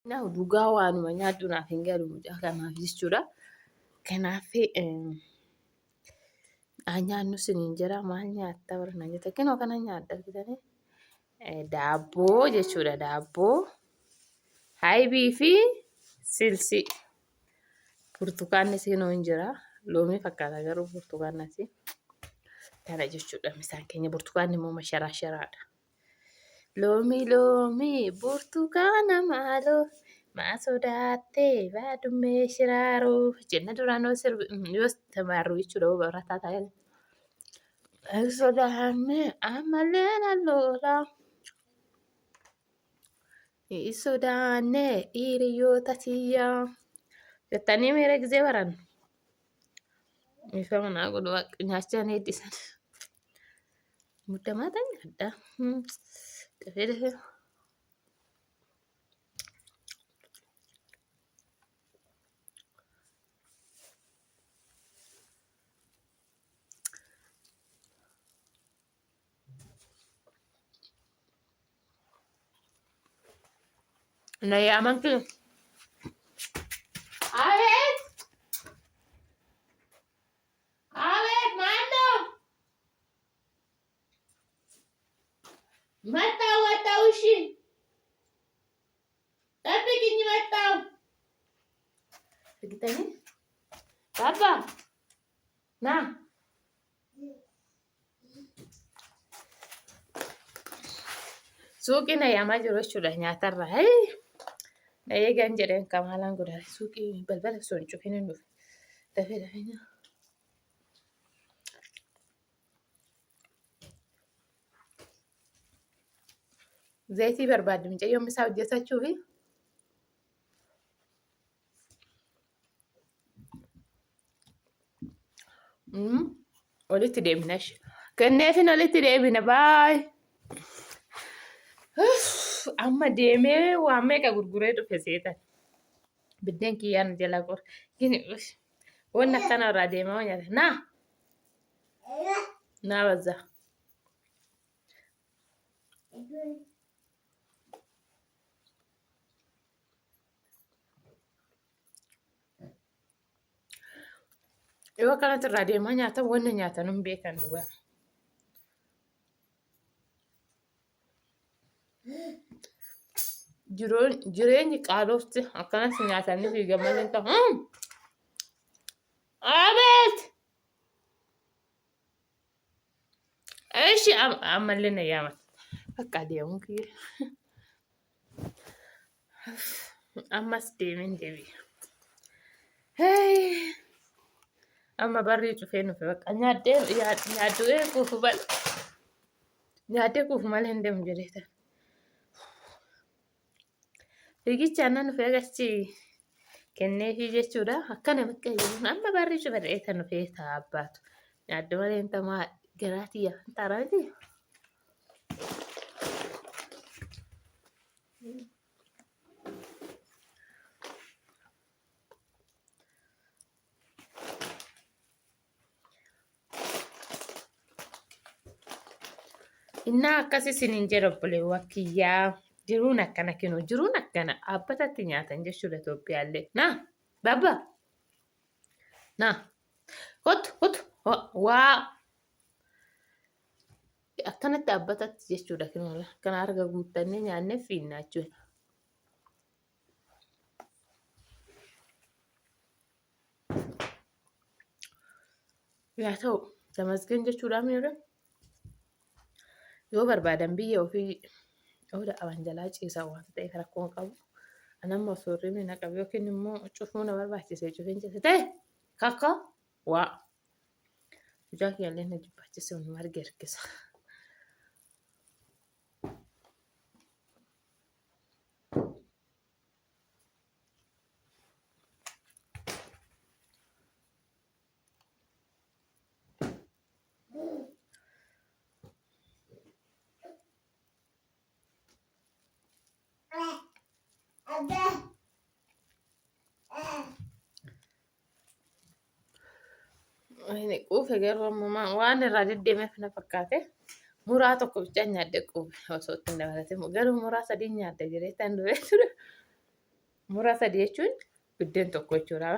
Naa dhugaa waanuma nyaaddu naaf hin galu mucaa kanaaf jechuudha. Kanaaf nyaannu siniin jira maal nyaatta warra na jette kinoo kana nyaadda bitanii daabboo jechuudha. Daabboo haybii fi silsii burtukaanni siinoo hin jira. Loomii fakkaata garuu burtukaannasi kana jechuudha. Misaan keenya burtukaanni immoo masharaa sharaadha. Loomii burtukaana maaloo maa sodaattee baadummee shiraaroo jenna duraanoo sirbi yoo tamaarru jechuudha. Barataa ta'e sodaanne ammallee nalloola sodaanne hiriyoota tiyyaa jettanii miira gisee baran ifama naa godhu nyaachaan eeddisan muddamaa ta'e adda dafee na yaaman kee Abeet maandoo mattaa'u ishii dhabbi kinyi mattaa'u argitanii Baba naa suuqii na yaamaa jiru jechuudha nyaatarra na eegan jedheen kamaalaan godhaa suuqii balbala sun cufin hin dhufe dafee nyaa zayitii barbaadde mucayyoon isaa hojjetachuufi olitti deebinash kenneefin olitti deebina baay amma deemee waan meeqa gurguree dhufe seetan biddeen kiyyaan jala qor gini waan akkana irraa deemaa nyaata naa bazza yoo kanatti irraa deemaa nyaata wanna nyaatan hin beekan dhugaa. Jireenyi qaalofti akkanas nyaatanii fiigan malee ta'u. Abeet! Eeshi ammallee na yaaman akka adeemu kiyya. Ammas deemen deebi'a. Amma barrii cufee nufi bakka nyaaddee kuufu bala. Nyaaddee kuufu malee hin deemu jedheetan. Fiigicha aannan nufi agarsi kenneefii jechuudha. Akkana bakka jiruun amma barrii cufa dheetan nufi taa'abbaatu. Nyaaddee malee hin tamaa garaatiyya hin taaraati. Innaa akkasii siniin jedhu obboleewwan kiyyaa jiruun akkana kennu jiruun akkana dhaabbatatti nyaatan jechuudha Itoophiyaallee. Naa babba naa kottu waa akkanatti dhaabbatatti jechuudha kennu kana arga guuttannee nyaannee fiinnaa jechuudha. Yaa ta'u tamasgeen jechuudha miira. Yoo barbaadan biyya ofii oda qaban jalaa ciisaa waan ta'eef rakkoo qabu. Anammoo soorriin na qabu yookiin immoo cufuu na barbaachisee cufeen jette ta'e kakka waa. Mucaa kiyyaallee na jibbaachise hundumaa arge harkisa. Ini quufe garuu ammoo waan irraa deddeemeef na fakkaate muraa tokko bicha nyaadde quufe osoo ittiin dabalate garuu muraa sadii nyaadde jedhee tan du'e ture. Mura sadii jechuun biddeen tokko jechuudha.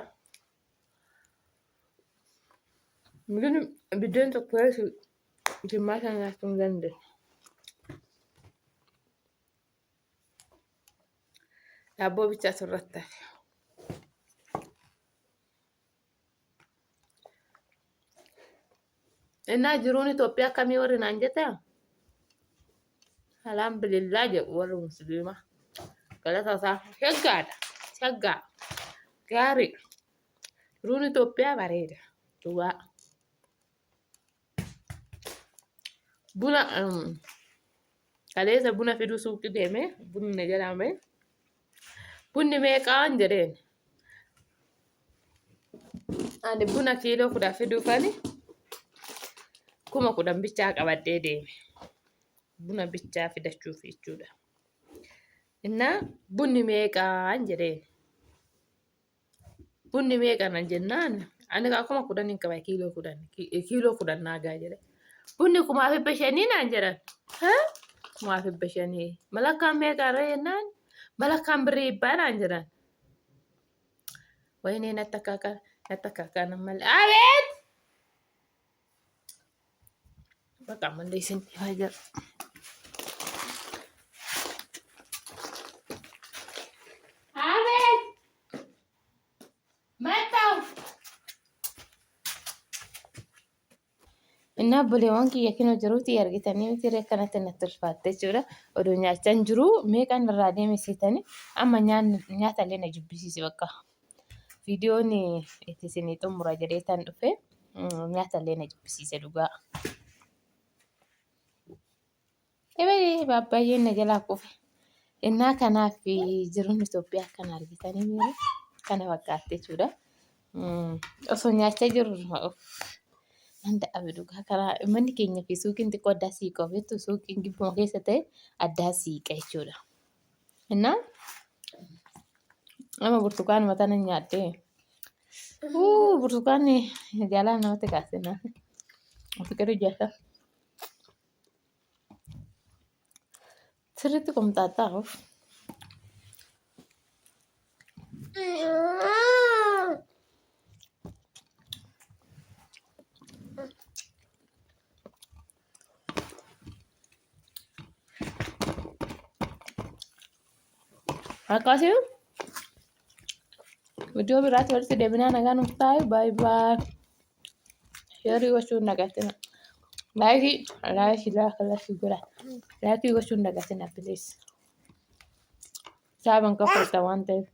Biddeen tokko jimmaa sana nyaachuu hin dandeessu. Daabboo bicha asirratti hafe. Innaa jiruun Itoophiyaa akkamii warri naan jettaa? Alhamdulillah jedhu warri musliimaa. Galata isaa shaggaadha. Shaggaa. Gaariidha. Jiruun Itoophiyaa bareeda. Dhugaa. Buna kaleessa buna fiduu suuqii deemee bunni jedhame. Bunni meeqaan jedheen. Ani buna kiiloo 10 fiduufani 10,000 bichaa qabadhee deeme. Buna bichaa fidachuuf jechuudha. Innaa bunni meeqaan jedheen. Bunni meeqaan jennaan ani 10,000 hin qaba kiiloo 10 naagaa jedhe. Bunni 500 naan jedhan. 500 malakkaan meeqaarra jennaan malakkaan birrii 100 naan jedhan. Wayinee natti akkaakaa malee. Abeet! Bakka ammallee isin dhibaa jira. Abeet! Mattaa'u! Innaa obboleewwan kiyya kinoo jiruuti argitanii miti akkanatti natti ulfaatte jechuudha. Oduu nyaachaa jiru meeqaan irraa deemsitanii amma nyaata illee na jibbisiise bakka. Viidiyoon itti isinii xumura jedhee tan dhufe nyaata illee na jibbisiise dhugaa. Baabbayyeen na jalaa kufe. Innaa kanaaf jiruun Itoophiyaa akkana argitanii miira kana fakkaatte jechuudha. Osoo nyaachaa jirru Nanda dhugaa karaa manni keenya fi suuqiin xiqqoo addaa siiqaa beektu suuqiin gibbuma keessa ta'e addaa siiqa jechuudha. Innaa nama burtukaana mataan nyaadhee burtukaanni jaalala namatti kaasina. Fikirii jaasa. Sirriitti qomxaaxaa of. Akkasii viidiyoo biraatti walitti deebinaa nagaan nuuf taa'e baay'ee sheerii gochuun nagatina. Laayikii godha. Laayikii gochuun nagatina bilees. Saaban kafalta waan ta'eef.